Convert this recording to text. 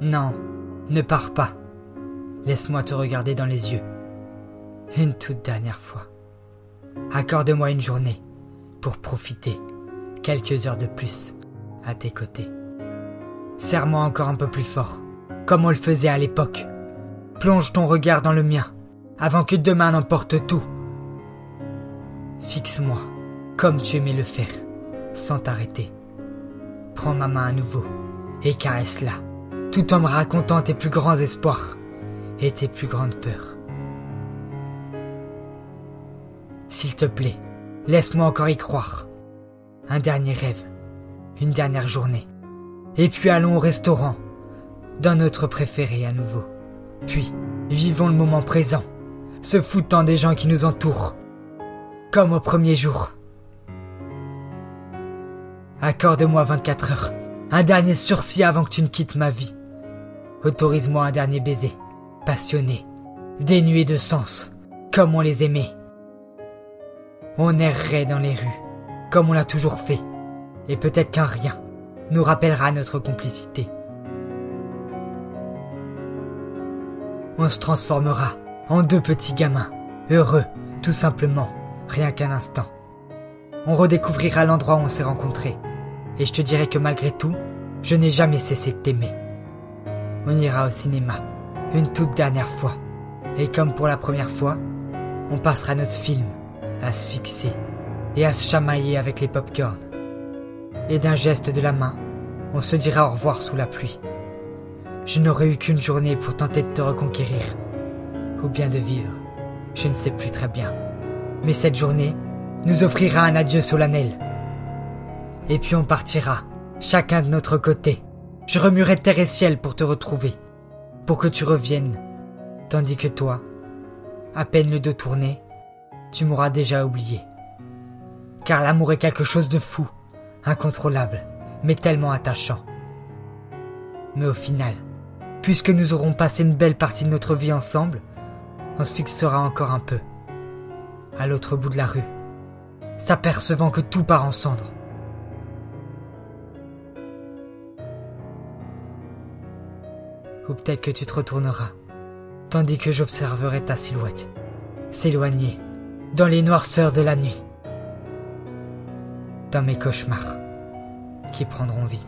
Non, ne pars pas. Laisse-moi te regarder dans les yeux. Une toute dernière fois. Accorde-moi une journée pour profiter quelques heures de plus à tes côtés. Serre-moi encore un peu plus fort, comme on le faisait à l'époque. Plonge ton regard dans le mien, avant que demain n'emporte tout. Fixe-moi, comme tu aimais le faire, sans t'arrêter. Prends ma main à nouveau et caresse-la, tout en me racontant tes plus grands espoirs et tes plus grandes peurs. S'il te plaît, laisse-moi encore y croire. Un dernier rêve, une dernière journée. Et puis allons au restaurant, dans notre préféré à nouveau. Puis, vivons le moment présent, se foutant des gens qui nous entourent. Comme au premier jour. Accorde-moi 24 heures, un dernier sursis avant que tu ne quittes ma vie. Autorise-moi un dernier baiser, passionné, dénué de sens, comme on les aimait. On errerait dans les rues, comme on l'a toujours fait, et peut-être qu'un rien nous rappellera notre complicité. On se transformera en deux petits gamins, heureux, tout simplement, rien qu'un instant. On redécouvrira l'endroit où on s'est rencontrés, et je te dirai que malgré tout, je n'ai jamais cessé de t'aimer. On ira au cinéma, une toute dernière fois, et comme pour la première fois, on passera notre film à se fixer et à se chamailler avec les pop-corns. Et d'un geste de la main, on se dira au revoir sous la pluie. Je n'aurais eu qu'une journée pour tenter de te reconquérir, ou bien de vivre, je ne sais plus très bien. Mais cette journée nous offrira un adieu solennel. Et puis on partira, chacun de notre côté. Je remuerai terre et ciel pour te retrouver, pour que tu reviennes, tandis que toi, à peine le dos tourné, tu m'auras déjà oublié. Car l'amour est quelque chose de fou, incontrôlable, mais tellement attachant. Mais au final, puisque nous aurons passé une belle partie de notre vie ensemble, on se fixera encore un peu, à l'autre bout de la rue, s'apercevant que tout part en cendres. Ou peut-être que tu te retourneras, tandis que j'observerai ta silhouette s'éloigner dans les noirceurs de la nuit, dans mes cauchemars qui prendront vie.